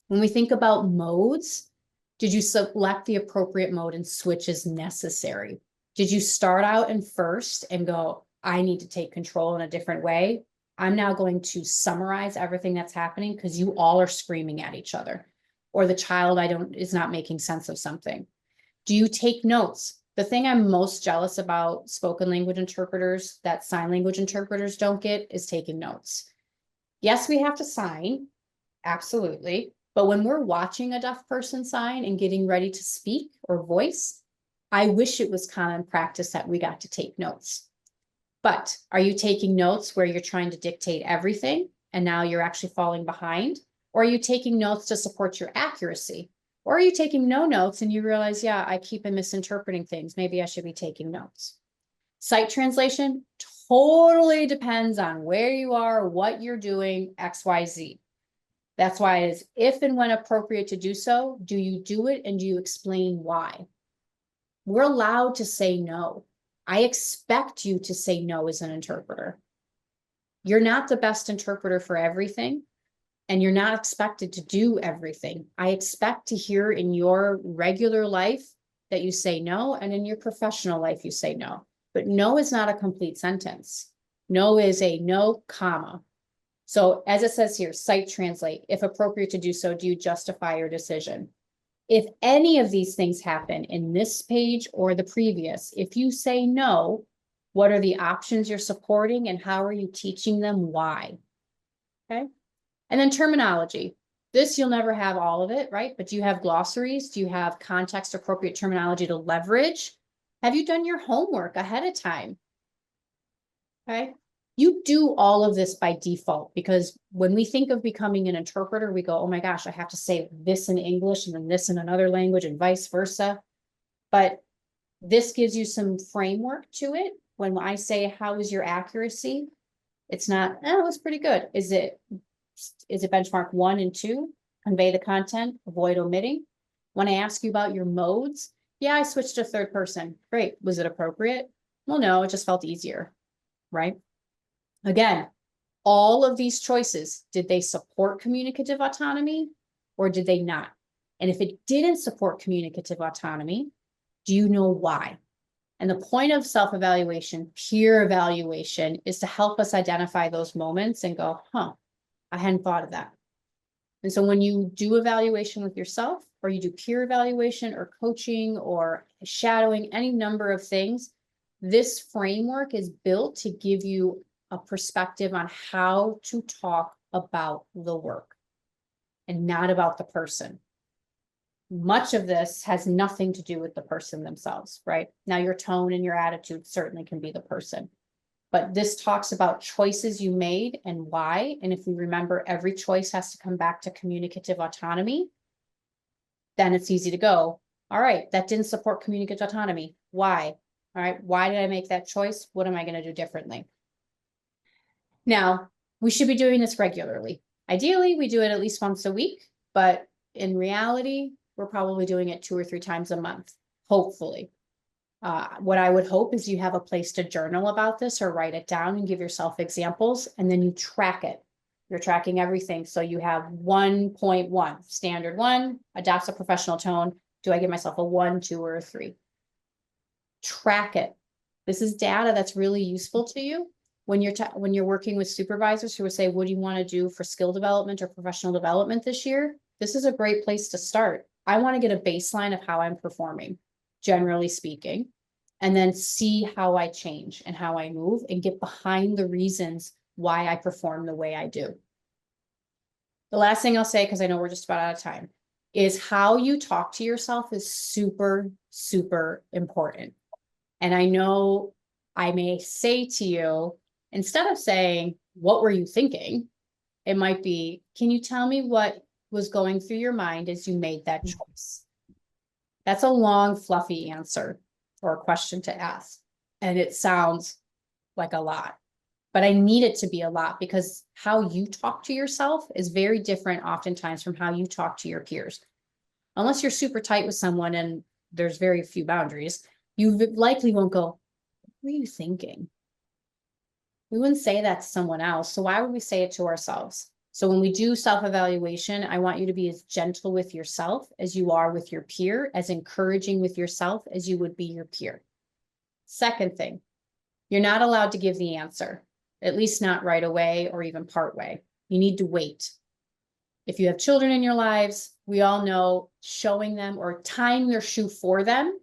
When we think about modes, did you select the appropriate mode and switch as necessary? Did you start out in first and go, I need to take control in a different way? I'm now going to summarize everything that's happening because you all are screaming at each other. Or the child is not making sense of something. Do you take notes? The thing I'm most jealous about spoken language interpreters that sign language interpreters don't get is taking notes. Yes, we have to sign, absolutely. But when we're watching a deaf person sign and getting ready to speak or voice, I wish it was common practice that we got to take notes. But are you taking notes where you're trying to dictate everything and now you're actually falling behind? Or are you taking notes to support your accuracy? Or are you taking no notes and you realize, yeah, I keep misinterpreting things. Maybe I should be taking notes. Sight translation totally depends on where you are, what you're doing, XYZ. That's why it is if and when appropriate to do so, do you do it and do you explain why? We're allowed to say no. I expect you to say no as an interpreter. You're not the best interpreter for everything. And you're not expected to do everything. I expect to hear in your regular life that you say no, and in your professional life, you say no. But no is not a complete sentence. No is a no, comma. So as it says here, sight translate. If appropriate to do so, do you justify your decision? If any of these things happen in this page or the previous, if you say no, what are the options you're supporting and how are you teaching them why? Okay. And then terminology. This, you'll never have all of it, right? But do you have glossaries? Do you have context appropriate terminology to leverage? Have you done your homework ahead of time? Okay. You do all of this by default because when we think of becoming an interpreter, we go, oh my gosh, I have to say this in English and then this in another language and vice versa. But this gives you some framework to it. When I say, how is your accuracy? It's not, oh, it's pretty good. Is it benchmark 1 and 2? Convey the content, avoid omitting. When I ask you about your modes, yeah, I switched to third person. Great. Was it appropriate? Well, no, it just felt easier, right? Again, all of these choices, did they support communicative autonomy or did they not? And if it didn't support communicative autonomy, do you know why? And the point of self-evaluation, peer evaluation, is to help us identify those moments and go, huh, I hadn't thought of that. And so when you do evaluation with yourself, or you do peer evaluation or coaching or shadowing, any number of things, this framework is built to give you a perspective on how to talk about the work and not about the person. Much of this has nothing to do with the person themselves, right? Now, your tone and your attitude certainly can be the person. But this talks about choices you made and why. And if we remember, every choice has to come back to communicative autonomy, then it's easy to go, all right, that didn't support communicative autonomy. Why? All right, why did I make that choice? What am I going to do differently? Now, we should be doing this regularly. Ideally, we do it at least once a week, but in reality, we're probably doing it 2 or 3 times a month, hopefully. What I would hope is you have a place to journal about this or write it down and give yourself examples, and then you track it. You're tracking everything. So you have 1.1, standard 1, adopts a professional tone. Do I give myself a 1, 2, or a 3? Track it. This is data that's really useful to you when you're working with supervisors who will say, what do you want to do for skill development or professional development this year? This is a great place to start. I want to get a baseline of how I'm performing, generally speaking, and then see how I change and how I move and get behind the reasons why I perform the way I do. The last thing I'll say, because I know we're just about out of time, is how you talk to yourself is super, super important. And I know I may say to you, instead of saying, what were you thinking? It might be, can you tell me what was going through your mind as you made that choice? That's a long, fluffy answer or a question to ask. And it sounds like a lot, but I need it to be a lot because how you talk to yourself is very different oftentimes from how you talk to your peers. Unless you're super tight with someone and there's very few boundaries, you likely won't go, what are you thinking? We wouldn't say that to someone else. So why would we say it to ourselves? So when we do self-evaluation, I want you to be as gentle with yourself as you are with your peer, as encouraging with yourself as you would be your peer. Second thing, you're not allowed to give the answer, at least not right away or even part way. You need to wait. If you have children in your lives, we all know showing them or tying their shoe for them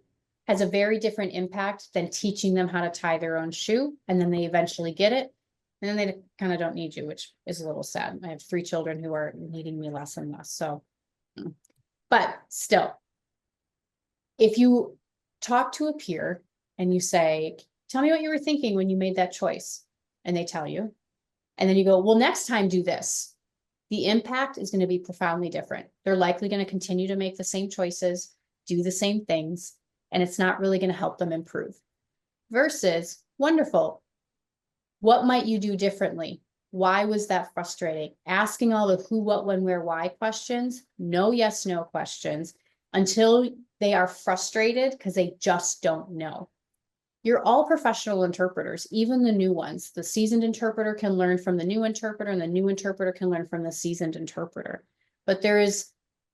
has a very different impact than teaching them how to tie their own shoe. And then they eventually get it. And then they kind of don't need you, which is a little sad. I have 3 children who are needing me less and less. So, but still, if you talk to a peer and you say, tell me what you were thinking when you made that choice. And they tell you, and then you go, well, next time do this. The impact is going to be profoundly different. They're likely going to continue to make the same choices, do the same things, and it's not really going to help them improve. Versus, wonderful. What might you do differently? Why was that frustrating? Asking all the who, what, when, where, why questions, no, yes, no questions until they are frustrated because they just don't know. You're all professional interpreters, even the new ones. The seasoned interpreter can learn from the new interpreter, and the new interpreter can learn from the seasoned interpreter. But there is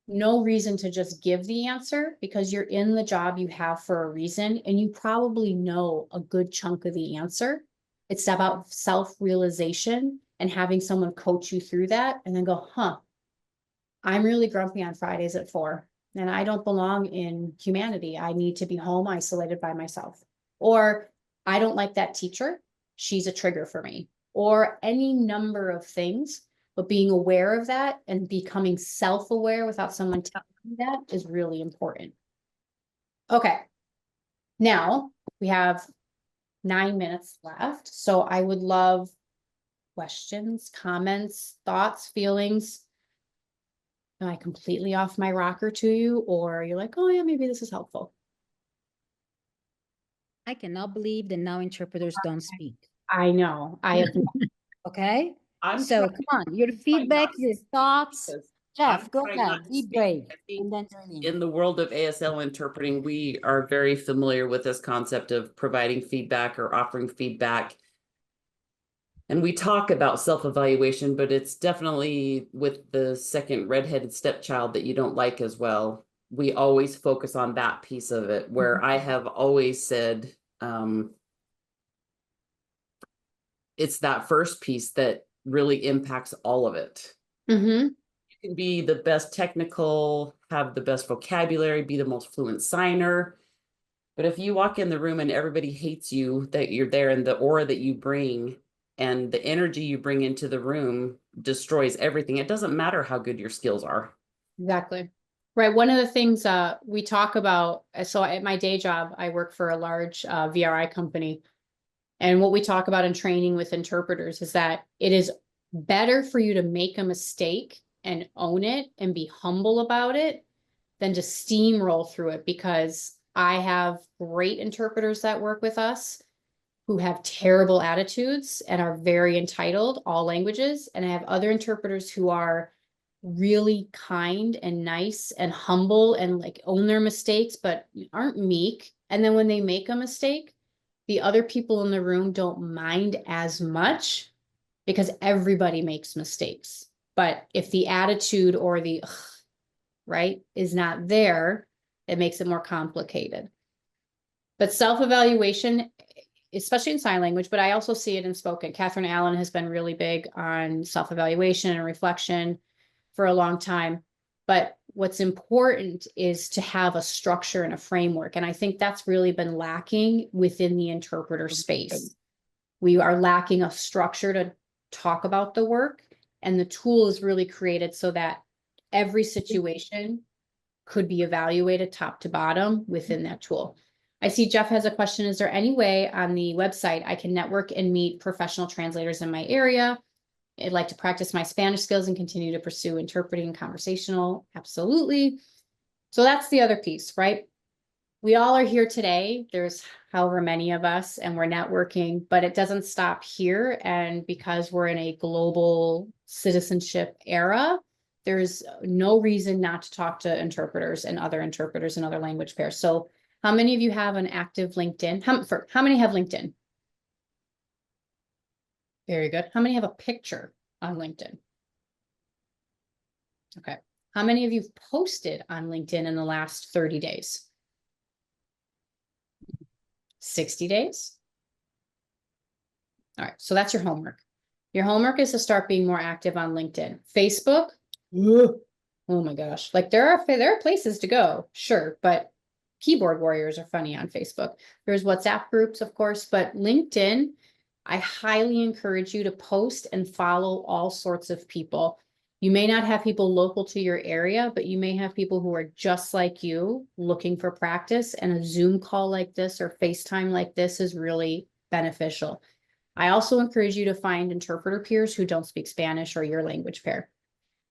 no reason to just give the answer because you're in the job you have for a reason, and you probably know a good chunk of the answer. It's about self-realization and having someone coach you through that and then go, I'm really grumpy on Fridays at 4, and I don't belong in humanity. I need to be home isolated by myself. Or I don't like that teacher. She's a trigger for me. Or any number of things, but being aware of that and becoming self-aware without someone telling you that is really important. Okay. Now we have 9 minutes left. So I would love questions, comments, thoughts, feelings. Am I completely off my rocker to you? Or you're like, oh yeah, maybe this is helpful. I cannot believe that now interpreters don't speak. I know. I have. Okay. I'm So trying- come on, your feedback, your thoughts. because Jeff, I'm go trying ahead, not to be speak. brave. I think And then join in the world of ASL interpreting, we are very familiar with this concept of providing feedback or offering feedback. And we talk about self-evaluation, but it's definitely with the second redheaded stepchild that you don't like as well. We always focus on that piece of it, where I have always said, it's that first piece that really impacts all of it. Mm-hmm. You can be the best technical, have the best vocabulary, be the most fluent signer. But if you walk in the room and everybody hates you, that you're there, and the aura that you bring and the energy you bring into the room destroys everything. It doesn't matter how good your skills are. Exactly. Right. One of the things we talk about, so at my day job, I work for a large VRI company. And what we talk about in training with interpreters is that it is better for you to make a mistake and own it and be humble about it than to steamroll through it, because I have great interpreters that work with us who have terrible attitudes and are very entitled, all languages. And I have other interpreters who are really kind and nice and humble and like own their mistakes, but aren't meek. And then when they make a mistake, the other people in the room don't mind as much because everybody makes mistakes. But if the attitude or the right is not there, it makes it more complicated. But self-evaluation, especially in sign language, but I also see it in spoken. Catherine Allen has been really big on self-evaluation and reflection for a long time. But what's important is to have a structure and a framework. And I think that's really been lacking within the interpreter space. We are lacking a structure to talk about the work. And the tool is really created so that every situation could be evaluated top to bottom within that tool. I see Jeff has a question. Is there any way on the website I can network and meet professional translators in my area? I'd like to practice my Spanish skills and continue to pursue interpreting and conversational. Absolutely. So that's the other piece, right? We all are here today. There's however many of us, and we're networking, but it doesn't stop here. And because we're in a global citizenship era, there's no reason not to talk to interpreters and other language pairs. So how many of you have an active LinkedIn? How many have LinkedIn? Very good. How many have a picture on LinkedIn? Okay. How many of you have posted on LinkedIn in the last 30 days? 60 days? All right, so that's your homework. Your homework is to start being more active on LinkedIn. Facebook, oh my gosh, like there are places to go, sure, but keyboard warriors are funny on Facebook. There's WhatsApp groups, of course, but LinkedIn, I highly encourage you to post and follow all sorts of people. You may not have people local to your area, but you may have people who are just like you looking for practice, and a Zoom call like this or FaceTime like this is really beneficial. I also encourage you to find interpreter peers who don't speak Spanish or your language pair.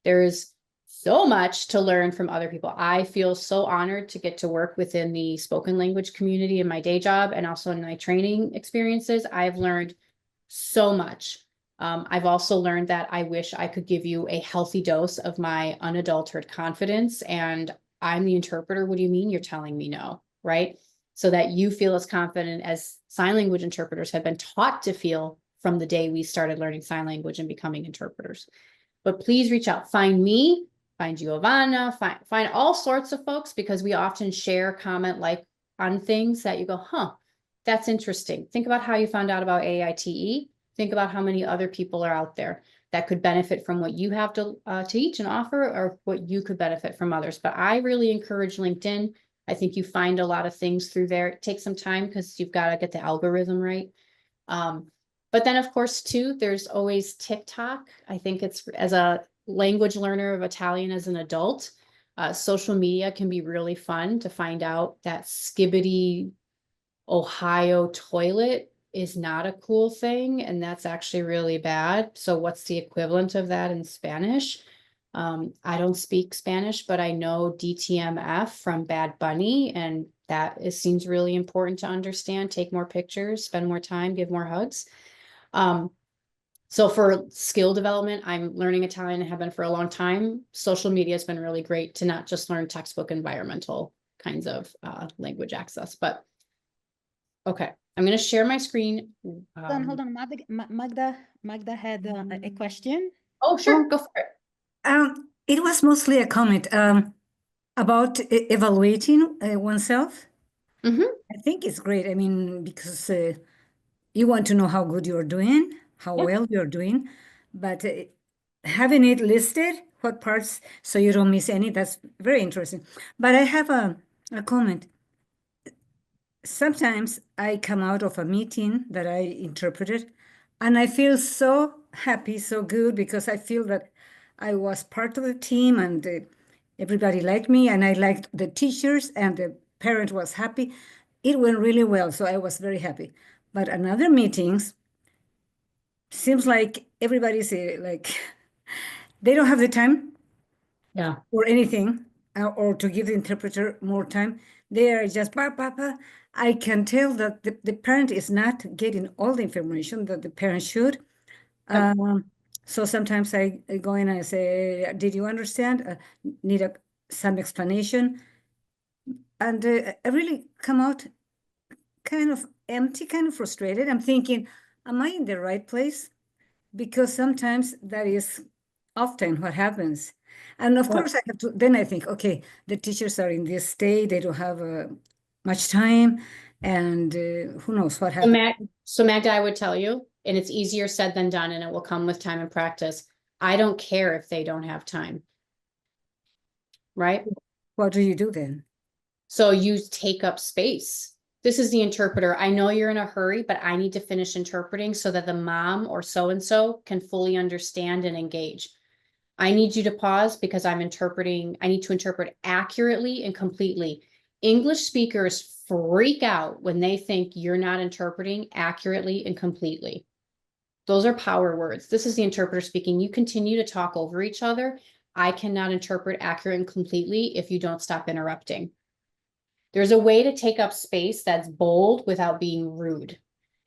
There is so much to learn from other people. I feel so honored to get to work within the spoken language community in my day job and also in my training experiences. I've learned so much. I've also learned that I wish I could give you a healthy dose of my unadulterated confidence. And I'm the interpreter. What do you mean you're telling me no? Right? So that you feel as confident as sign language interpreters have been taught to feel from the day we started learning sign language and becoming interpreters. But please reach out. Find me, find Giovanna, find all sorts of folks, because we often share, comment, like on things that you go, huh, that's interesting. Think about how you found out about AAITE. Think about how many other people are out there that could benefit from what you have to teach and offer, or what you could benefit from others. But I really encourage LinkedIn. I think you find a lot of things through there. It takes some time because you've got to get the algorithm right. But then, of course, too, there's always TikTok. I think it's, as a language learner of Italian as an adult, social media can be really fun to find out that Skibbity Ohio toilet is not a cool thing, and that's actually really bad. So what's the equivalent of that in Spanish? I don't speak Spanish, but I know DTMF from Bad Bunny, and that seems really important to understand. Take more pictures, spend more time, give more hugs. So for skill development, I'm learning Italian and have been for a long time. Social media has been really great to not just learn textbook environmental kinds of language access, but okay. I'm going to share my screen. Hold on. Magda had a question. Oh, sure. Go for it. It was mostly a comment about evaluating oneself. I think it's great. I mean, because you want to know how good you're doing, how well you're doing, but having it listed, what parts, so you don't miss any, that's very interesting. But I have a comment. Sometimes I come out of a meeting that I interpreted, and I feel so happy, so good, because I feel that I was part of the team, and everybody liked me, and I liked the teachers, and the parent was happy. It went really well, so I was very happy. But another meetings, seems like everybody's like, they don't have the time or anything, or to give the interpreter more time. They are just, papa. I can tell that the parent is not getting all the information that the parent should. So sometimes I go in and I say, did you understand? Need some explanation. And I really come out kind of empty, kind of frustrated. I'm thinking, am I in the right place? Because sometimes that is often what happens. And of course, I have to, then I think, okay, the teachers are in this state, they don't have much time, and who knows what happens. So Magda, I would tell you, and it's easier said than done, and it will come with time and practice. I don't care if they don't have time. Right? What do you do then? So you take up space. This is the interpreter. I know you're in a hurry, but I need to finish interpreting so that the mom or so-and-so can fully understand and engage. I need you to pause because I'm interpreting. I need to interpret accurately and completely. English speakers freak out when they think you're not interpreting accurately and completely. Those are power words. This is the interpreter speaking. You continue to talk over each other. I cannot interpret accurate and completely if you don't stop interrupting. There's a way to take up space that's bold without being rude.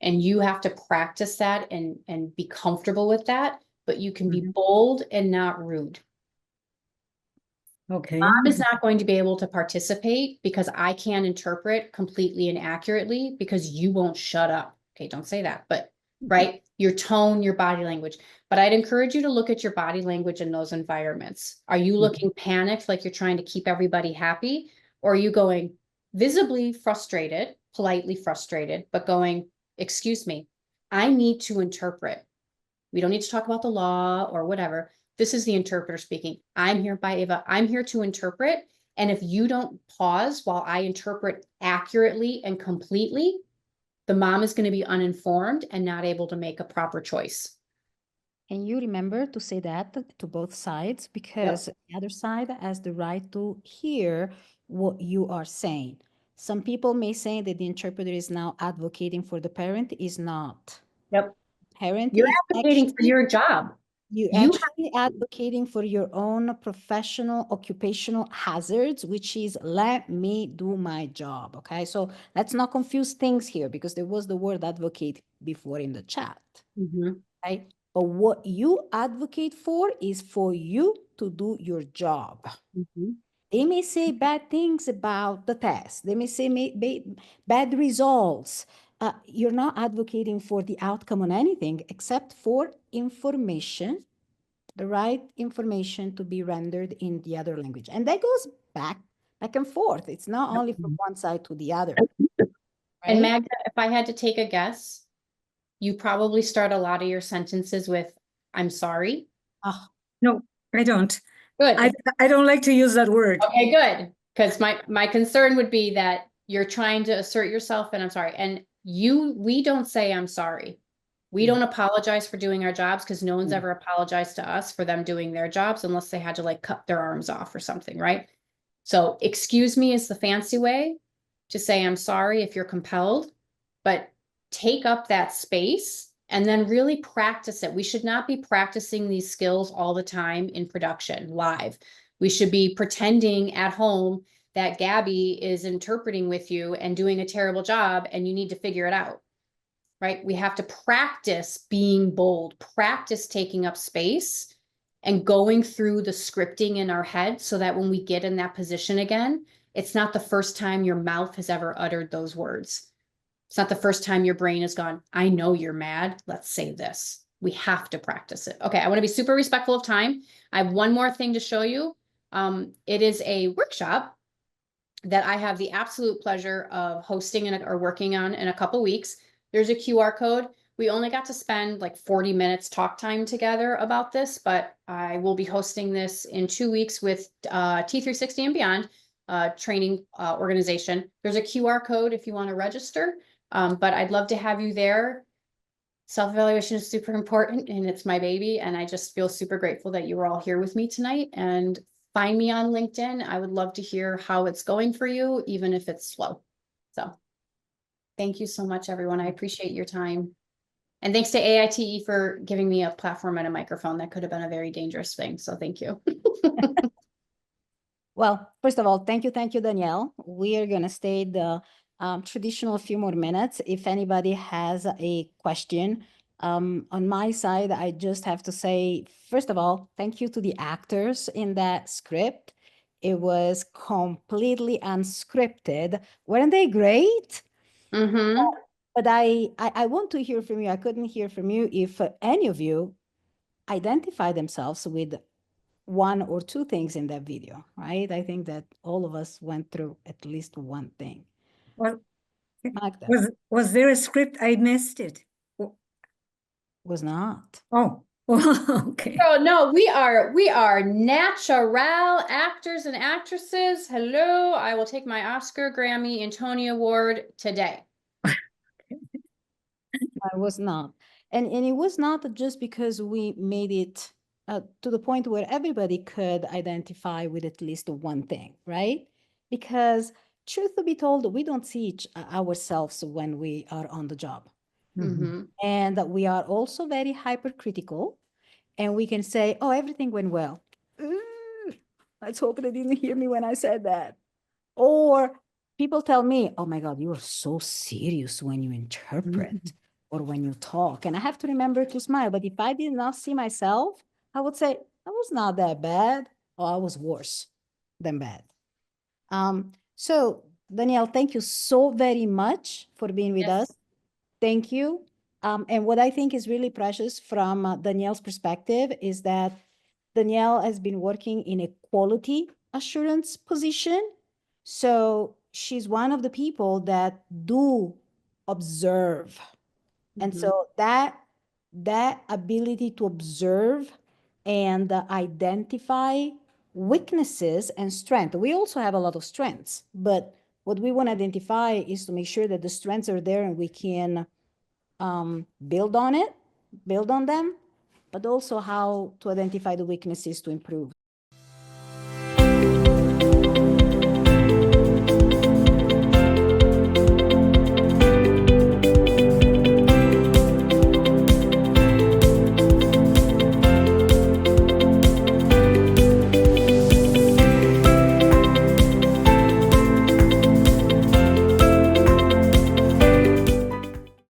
And you have to practice that and be comfortable with that, but you can be bold and not rude. Okay. Mom is not going to be able to participate because I can't interpret completely and accurately because you won't shut up. Okay, don't say that, but right? Your tone, your body language. But I'd encourage you to look at your body language in those environments. Are you looking panicked, like you're trying to keep everybody happy? Or are you going visibly frustrated, politely frustrated, but going, excuse me, I need to interpret. We don't need to talk about the law or whatever. This is the interpreter speaking. I'm here by Ava. I'm here to interpret. And if you don't pause while I interpret accurately and completely, the mom is going to be uninformed and not able to make a proper choice. And you remember to say that to both sides, because the other side has the right to hear what you are saying. Some people may say that the interpreter is now advocating for the parent. Is not. Yep. Parent You're is advocating for actually, your job. you You actually advocating for your own professional occupational hazards, which is let me do my job. Okay, so let's not confuse things here, because there was the word advocate before in the chat. Right? But what you advocate for is for you to do your job. They may say bad things about the test. They may say bad results. You're not advocating for the outcome on anything except for information, the right information to be rendered in the other language. And that goes back and forth. It's not only from one side to the other. And Right? Magda, if I had to take a guess, you probably start a lot of your sentences with, I'm sorry. Oh, No, I don't. Good. I don't like to use that word. Okay, good. Because my concern would be that you're trying to assert yourself and I'm sorry. And we don't say I'm sorry. We don't apologize for doing our jobs because no one's ever apologized to us for them doing their jobs unless they had to like cut their arms off or something, right? So excuse me is the fancy way to say I'm sorry if you're compelled, but take up that space and then really practice it. We should not be practicing these skills all the time in production live. We should be pretending at home that Gabby is interpreting with you and doing a terrible job and you need to figure it out, right? We have to practice being bold, practice taking up space and going through the scripting in our head so that when we get in that position again, it's not the first time your mouth has ever uttered those words. It's not the first time your brain has gone, I know you're mad. Let's say this. We have to practice it. Okay, I want to be super respectful of time. I have one more thing to show you. It is a workshop that I have the absolute pleasure of hosting or working on in a couple weeks. There's a QR code. We only got to spend like 40 minutes talk time together about this, but I will be hosting this in 2 weeks with T360 and Beyond training organization. There's a QR code if you want to register, but I'd love to have you there. Self-evaluation is super important and it's my baby. And I just feel super grateful that you were all here with me tonight. And find me on LinkedIn. I would love to hear how it's going for you, even if it's slow. So thank you so much, everyone. I appreciate your time. And thanks to AAITE for giving me a platform and a microphone. That could have been a very dangerous thing. So thank you. well, first of all, thank you, Danielle. We are going to stay the traditional few more minutes. If anybody has a question, on my side, I just have to say, first of all, thank you to the actors in that script. It was completely unscripted. Weren't they great? But I want to hear from you. I couldn't hear from you if any of you identify themselves with one or two things in that video, right? I think that all of us went through at least one thing. Well, Magda. was there a script? I missed it. Was not. Oh, Well, okay. Oh, no, we are natural actors and actresses. Hello, I will take my Oscar, Grammy, and Tony Award today. I was not. And it was not just because we made it to the point where everybody could identify with at least one thing, right? Because truth to be told, we don't see ourselves when we are on the job. Mhm. And that we are also very hypercritical, and we can say, oh, everything went well. Let's hope they didn't hear me when I said that. Or people tell me, oh my God, you are so serious when you interpret or when you talk. And I have to remember to smile. But if I did not see myself, I would say, I was not that bad, or I was worse than bad. So, Danielle, thank you so very much for being with Yes. us. Thank you. And what I think is really precious from Danielle's perspective is that Danielle has been working in a quality assurance position. So she's one of the people that do observe. And Mhm. so that ability to observe and identify weaknesses and strength. We also have a lot of strengths, but what we want to identify is to make sure that the strengths are there and we can build on them, but also how to identify the weaknesses to improve.